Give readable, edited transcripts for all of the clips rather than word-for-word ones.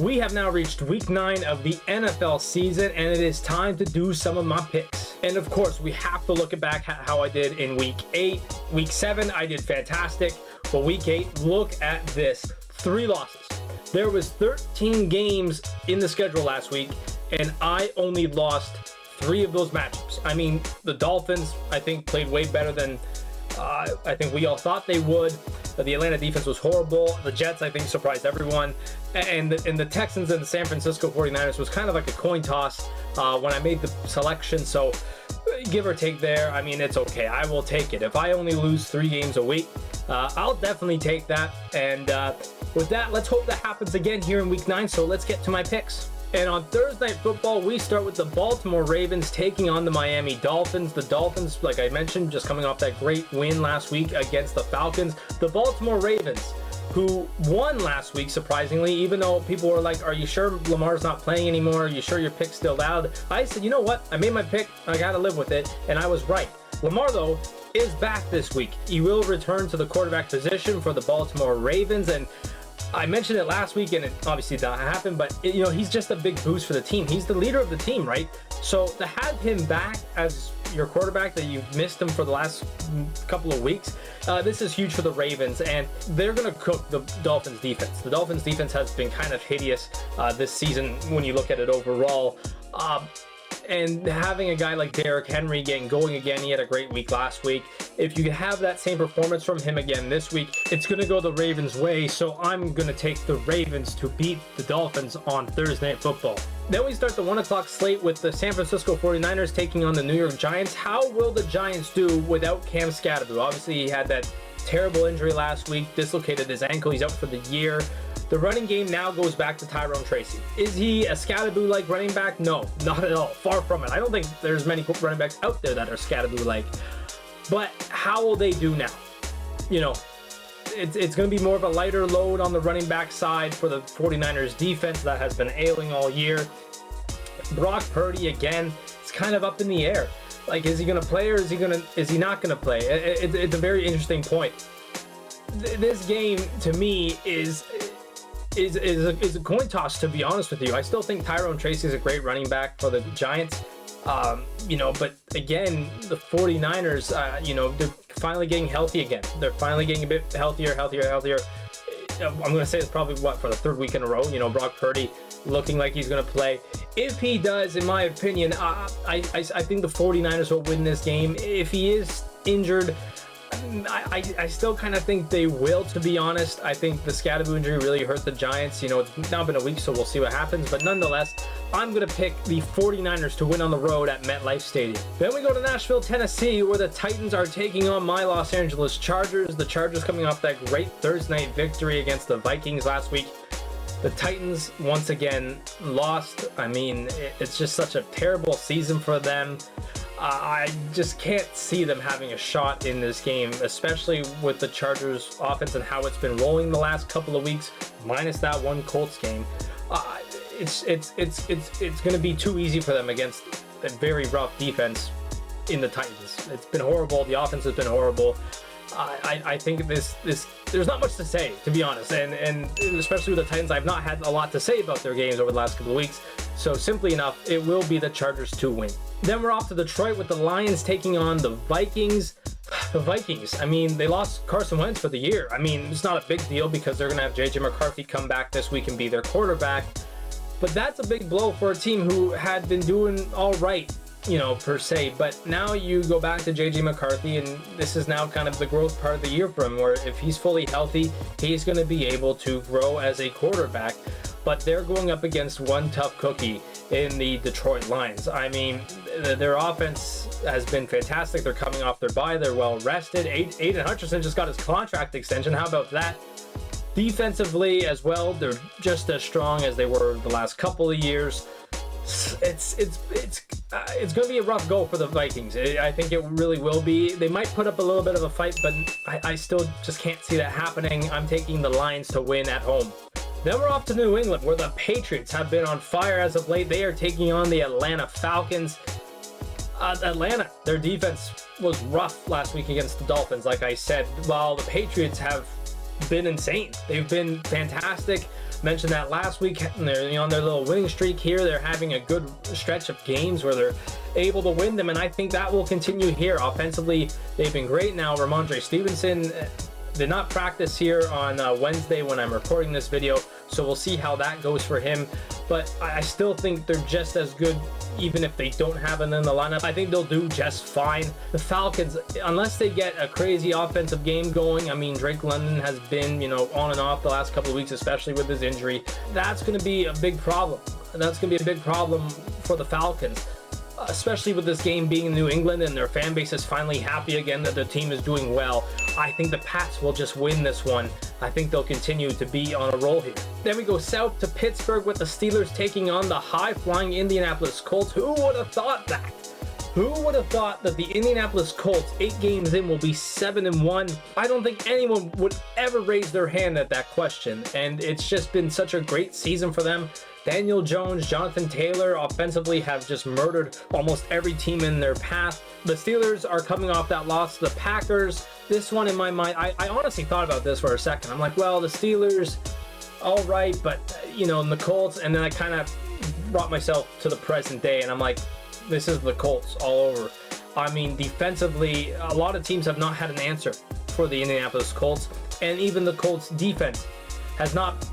We have now reached week 9 of the NFL season, and it is time to do some of my picks. And of course, we have to look back at how I did in week 8. Week 7, I did fantastic. But week 8, look at this. 3 losses. There was 13 games in the schedule last week, and I only lost 3 of those matchups. I mean, the Dolphins, I think, played way better than I think we all thought they would. The Atlanta defense was horrible. The Jets, I think, surprised everyone. And the Texans and the San Francisco 49ers was kind of like a coin toss when I made the selection. So give or take there, I mean, it's okay. I will take it. If I only lose 3 games a week, I'll definitely take that. And with that, let's hope that happens again here in week 9. So let's get to my picks. And on Thursday Night Football, we start with the Baltimore Ravens taking on the Miami Dolphins. The Dolphins, like I mentioned, just coming off that great win last week against the Falcons. The Baltimore Ravens, who won last week, surprisingly, even though people were like, are you sure Lamar's not playing anymore? Are you sure your pick's still valid? I said, you know what? I made my pick. I got to live with it. And I was right. Lamar, though, is back this week. He will return to the quarterback position for the Baltimore Ravens. And I mentioned it last week, and it obviously did not happen, but he's just a big boost for the team. He's the leader of the team, right? So to have him back as your quarterback, that you've missed him for the last couple of weeks, this is huge for the Ravens, and they're going to cook the Dolphins defense. The Dolphins defense has been kind of hideous this season when you look at it overall. And having a guy like Derrick Henry getting going again, he had a great week last week. If you have that same performance from him again this week, it's going to go the Ravens' way. So I'm going to take the Ravens to beat the Dolphins on Thursday Night Football. Then we start the 1 o'clock slate with the San Francisco 49ers taking on the New York Giants. How will the Giants do without Cam Skattebo? Obviously, he had that terrible injury last week, dislocated his ankle. He's out for the year. The running game now goes back to Tyrone Tracy. Is he a Skattebo-like running back? No, not at all. Far from it. I don't think there's many running backs out there that are Skattebo-like. But how will they do now? It's going to be more of a lighter load on the running back side for the 49ers defense that has been ailing all year. Brock Purdy, again, it's kind of up in the air. Like, is he going to play or is he not going to play? It's a very interesting point. This game, to me, is a coin toss, to be honest with you. I still think Tyrone Tracy is a great running back for the Giants. But again, the 49ers, they're finally getting healthy again. They're finally getting a bit healthier. I'm going to say it's probably, for the 3rd week in a row, Brock Purdy looking like he's going to play. If he does, in my opinion, I think the 49ers will win this game. If he is injured, I still kind of think they will, to be honest. I think the Skattebo injury really hurt the Giants. It's now been a week, so we'll see what happens. But nonetheless, I'm going to pick the 49ers to win on the road at MetLife Stadium. Then we go to Nashville, Tennessee, where the Titans are taking on my Los Angeles Chargers. The Chargers coming off that great Thursday night victory against the Vikings last week. The Titans, once again, lost. I mean, it's just such a terrible season for them. I just can't see them having a shot in this game, especially with the Chargers offense and how it's been rolling the last couple of weeks, minus that one Colts game. It's going to be too easy for them against a very rough defense in the Titans. It's been horrible. The offense has been horrible. I think this there's not much to say, to be honest, and especially with the Titans, I've not had a lot to say about their games over the last couple of weeks. So simply enough, it will be the Chargers to win. Then we're off to Detroit with the Lions taking on the Vikings. The Vikings, I mean, they lost Carson Wentz for the year. I mean, it's not a big deal because they're going to have J.J. McCarthy come back this week and be their quarterback. But that's a big blow for a team who had been doing all right, per se. But now you go back to J.J. McCarthy, and this is now kind of the growth part of the year for him, where if he's fully healthy, he's going to be able to grow as a quarterback. But they're going up against one tough cookie in the Detroit Lions. I mean, their offense has been fantastic. They're coming off their bye. They're well rested. Aiden Hutchinson just got his contract extension. How about that? Defensively as well, they're just as strong as they were the last couple of years. It's going to be a rough go for the Vikings. I think it really will be. They might put up a little bit of a fight, but I still just can't see that happening. I'm taking the Lions to win at home. Then we're off to New England, where the Patriots have been on fire as of late. They are taking on the Atlanta Falcons. Atlanta, their defense was rough last week against the Dolphins, like I said, while the Patriots have been insane. They've been fantastic. Mentioned that last week. They're on their little winning streak here. They're having a good stretch of games where they're able to win them, and I think that will continue here. Offensively, they've been great. Now, Ramondre Stevenson did not practice here on Wednesday when I'm recording this video, so we'll see how that goes for him. But I still think they're just as good, even if they don't have him in the lineup. I think they'll do just fine. The Falcons, unless they get a crazy offensive game going, I mean, Drake London has been, on and off the last couple of weeks, especially with his injury. That's going to be a big problem. That's going to be a big problem for the Falcons, especially with this game being in New England and their fan base is finally happy again that their team is doing well. I think the Pats will just win this one. I think they'll continue to be on a roll here. Then we go south to Pittsburgh with the Steelers taking on the high-flying Indianapolis Colts. Who would have thought that? Who would have thought that the Indianapolis Colts, 8 games in, will be 7-1? I don't think anyone would ever raise their hand at that question, and it's just been such a great season for them. Daniel Jones, Jonathan Taylor offensively have just murdered almost every team in their path. The Steelers are coming off that loss to the Packers. This one, in my mind, I honestly thought about this for a second. I'm like, well, the Steelers, all right, but, and the Colts, and then I kind of brought myself to the present day, and I'm like, this is the Colts all over. I mean, defensively, a lot of teams have not had an answer for the Indianapolis Colts, and even the Colts defense has not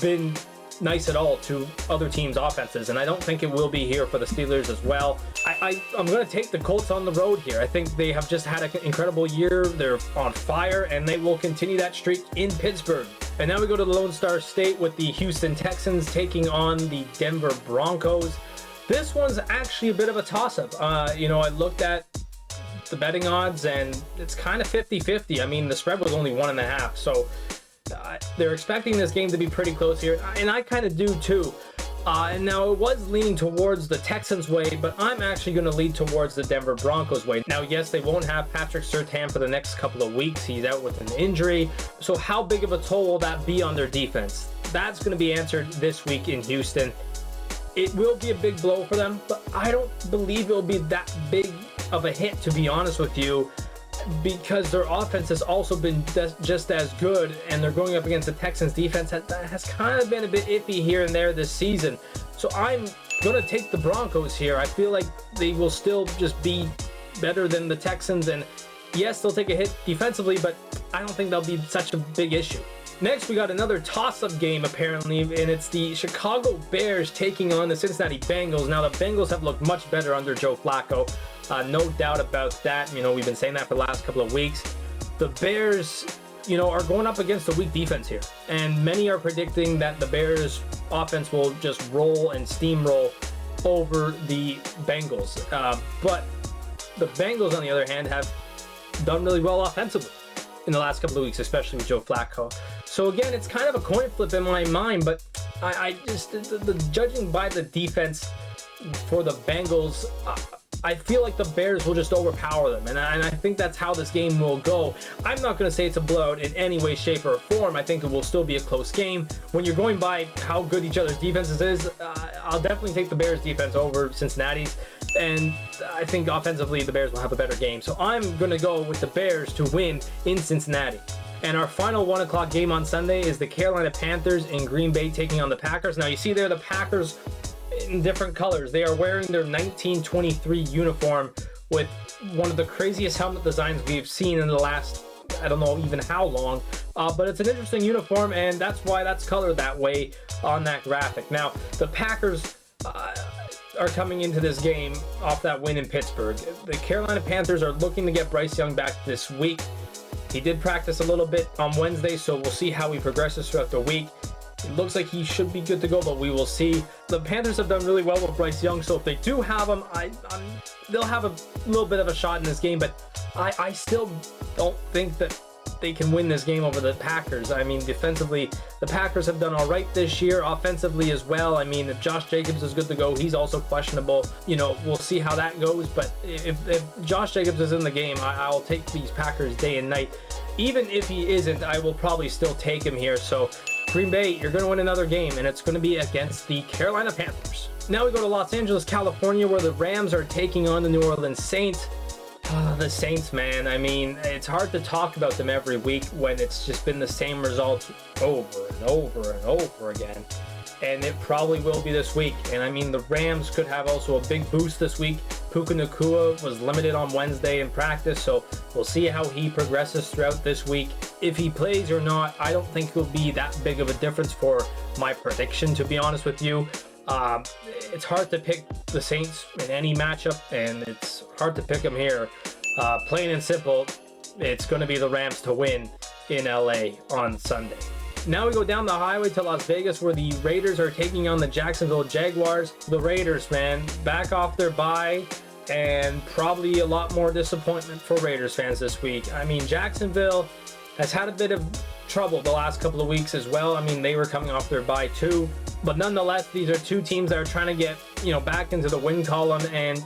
been nice at all to other teams' offenses, and I don't think it will be here for the Steelers as well. I'm going to take the Colts on the road here. I think they have just had an incredible year. They're on fire, and they will continue that streak in Pittsburgh. And now we go to the Lone Star State with the Houston Texans taking on the Denver Broncos. This one's actually a bit of a toss-up. I looked at the betting odds, and it's kind of 50-50. I mean, the spread was only 1.5, so they're expecting this game to be pretty close here, and I kind of do too. And now it was leaning towards the Texans' way, but I'm actually going to lead towards the Denver Broncos' way. Now, yes, they won't have Patrick Surtain for the next couple of weeks. He's out with an injury. So how big of a toll will that be on their defense? That's going to be answered this week in Houston. It will be a big blow for them, but I don't believe it will be that big of a hit, to be honest with you, because their offense has also been just as good, and they're going up against the Texans defense that has kind of been a bit iffy here and there this season. So I'm going to take the Broncos here. I feel like they will still just be better than the Texans, and yes, they'll take a hit defensively, but I don't think that'll be such a big issue. Next, we got another toss-up game, apparently, and it's the Chicago Bears taking on the Cincinnati Bengals. Now, the Bengals have looked much better under Joe Flacco. No doubt about that. We've been saying that for the last couple of weeks. The Bears, are going up against a weak defense here, and many are predicting that the Bears offense will just roll and steamroll over the Bengals. But the Bengals, on the other hand, have done really well offensively in the last couple of weeks, especially with Joe Flacco. So again, it's kind of a coin flip in my mind, but I just, judging by the defense for the Bengals, I feel like the Bears will just overpower them, and I think that's how this game will go. I'm not going to say it's a blowout in any way, shape, or form. I think it will still be a close game. When you're going by how good each other's defenses is, I'll definitely take the Bears defense over Cincinnati's, and I think offensively the Bears will have a better game. So I'm going to go with the Bears to win in Cincinnati. And our final 1 o'clock game on Sunday is the Carolina Panthers in Green Bay taking on the Packers. Now, you see there the Packers in different colors. They are wearing their 1923 uniform with one of the craziest helmet designs we've seen in the last, I don't know even how long, but it's an interesting uniform, and that's why that's colored that way on that graphic. Now, the Packers are coming into this game off that win in Pittsburgh. The Carolina Panthers are looking to get Bryce Young back this week. He did practice a little bit on Wednesday, so we'll see how he progresses throughout the week. It looks like he should be good to go, but we will see. The Panthers have done really well with Bryce Young, so if they do have him, they'll have a little bit of a shot in this game, but I still don't think that they can win this game over the Packers. I mean, defensively, the Packers have done all right this year, offensively as well. I mean, if Josh Jacobs is good to go, he's also questionable. We'll see how that goes, but if Josh Jacobs is in the game, I'll take these Packers day and night. Even if he isn't, I will probably still take him here. So Green Bay, you're going to win another game, and it's going to be against the Carolina Panthers. Now we go to Los Angeles, California, where the Rams are taking on the New Orleans Saints. The Saints, man. I mean, it's hard to talk about them every week when it's just been the same results over and over and over again. And it probably will be this week. And I mean, the Rams could have also a big boost this week. Puka Nacua was limited on Wednesday in practice, so we'll see how he progresses throughout this week. If he plays or not, I don't think it'll be that big of a difference for my prediction, to be honest with you. It's hard to pick the Saints in any matchup, and it's hard to pick them here. Plain and simple, it's going to be the Rams to win in LA on Sunday. Now we go down the highway to Las Vegas, where the Raiders are taking on the Jacksonville Jaguars. The Raiders, man, back off their bye, and probably a lot more disappointment for Raiders fans this week. I mean, Jacksonville has had a bit of trouble the last couple of weeks as well. I mean, they were coming off their bye too. But nonetheless, these are two teams that are trying to get, back into the win column, and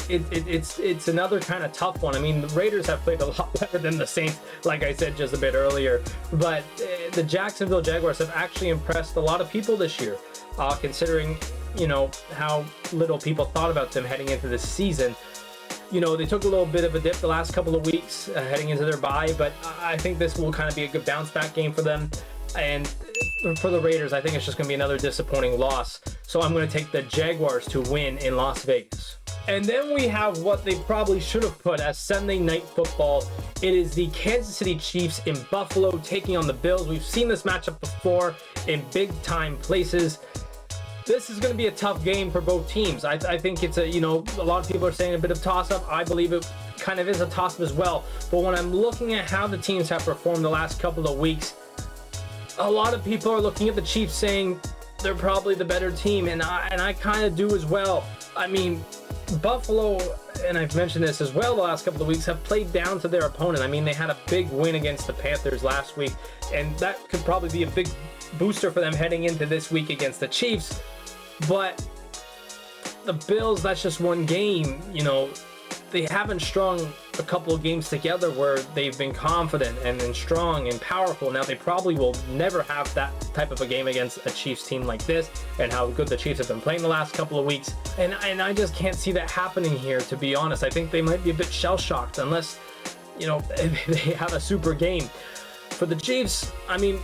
it's another kind of tough one. I mean, the Raiders have played a lot better than the Saints, like I said just a bit earlier. But the Jacksonville Jaguars have actually impressed a lot of people this year, considering, how little people thought about them heading into this season. They took a little bit of a dip the last couple of weeks heading into their bye, but I think this will kind of be a good bounce back game for them. And for the Raiders, I think it's just going to be another disappointing loss. So I'm going to take the Jaguars to win in Las Vegas. And then we have what they probably should have put as Sunday Night Football. It is the Kansas City Chiefs in Buffalo taking on the Bills. We've seen this matchup before in big-time places. This is going to be a tough game for both teams. I think it's a lot of people are saying a bit of toss-up. I believe it kind of is a toss-up as well. But when I'm looking at how the teams have performed the last couple of weeks, a lot of people are looking at the Chiefs saying they're probably the better team, and I kind of do as well. I mean, Buffalo, and I've mentioned this as well the last couple of weeks, have played down to their opponent. I mean, they had a big win against the Panthers last week, and that could probably be a big booster for them heading into this week against the Chiefs. But the Bills, that's just one game. They haven't strung a couple of games together where they've been confident and strong and powerful. Now, they probably will never have that type of a game against a Chiefs team like this, and how good the Chiefs have been playing the last couple of weeks. And I just can't see that happening here, to be honest. I think they might be a bit shell-shocked unless, they have a super game. For the Chiefs, I mean,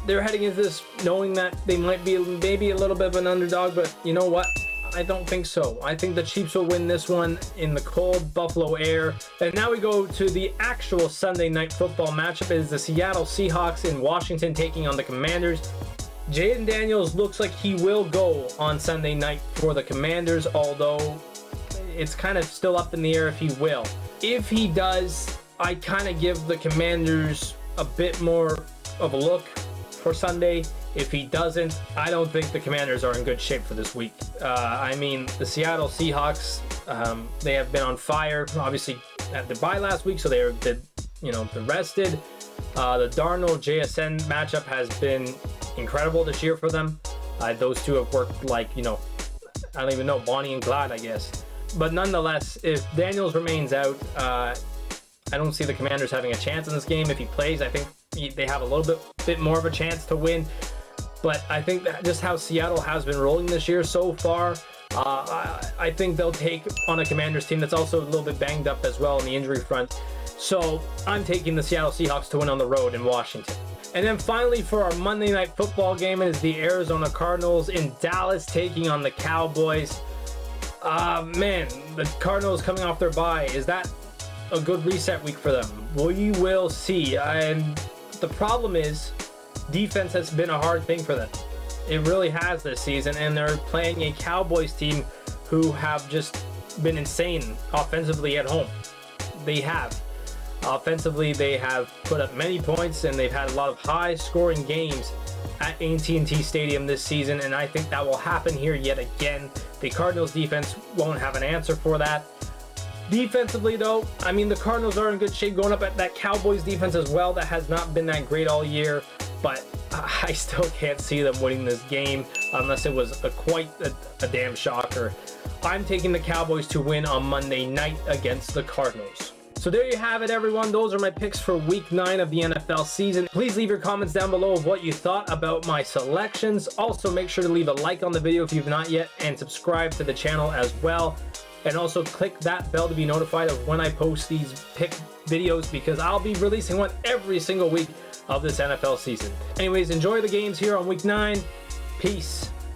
they're heading into this knowing that they might be maybe a little bit of an underdog, but you know what? I don't think so. I think the Chiefs will win this one in the cold Buffalo air. And now we go to the actual Sunday Night Football matchup. It is the Seattle Seahawks in Washington taking on the Commanders. Jaden Daniels looks like he will go on Sunday night for the Commanders, although it's kind of still up in the air if he will. If he does, I kind of give the Commanders a bit more of a look for Sunday. If he doesn't, I don't think the Commanders are in good shape for this week. I mean, the Seattle Seahawks, they have been on fire. Obviously, at the bye last week, so they're been rested. The Darnold JSN matchup has been incredible this year for them. Those two have worked like, I don't even know, Bonnie and Clyde, I guess. But nonetheless, if Daniels remains out, I don't see the Commanders having a chance in this game. If he plays, I think they have a little bit more of a chance to win. But I think that just how Seattle has been rolling this year so far, I think they'll take on a Commanders team that's also a little bit banged up as well on the injury front. So I'm taking the Seattle Seahawks to win on the road in Washington. And then finally, for our Monday Night Football game, it is the Arizona Cardinals in Dallas taking on the Cowboys. Man, the Cardinals coming off their bye. Is that a good reset week for them? We will see. And the problem is, defense has been a hard thing for them. It really has this season, and they're playing a Cowboys team who have just been insane offensively at home. They have. Offensively, they have put up many points, and they've had a lot of high-scoring games at AT&T Stadium this season, and I think that will happen here yet again. The Cardinals defense won't have an answer for that. Defensively, though, I mean, the Cardinals are in good shape going up at that Cowboys defense as well. That has not been that great all year, but I still can't see them winning this game unless it was quite a damn shocker. I'm taking the Cowboys to win on Monday night against the Cardinals. So there you have it, everyone. Those are my picks for Week 9 of the NFL season. Please leave your comments down below of what you thought about my selections. Also, make sure to leave a like on the video if you've not yet, and subscribe to the channel as well. and also click that bell to be notified of when I post these pick videos, because I'll be releasing one every single week of this NFL season. Anyways, enjoy the games here on week 9. Peace.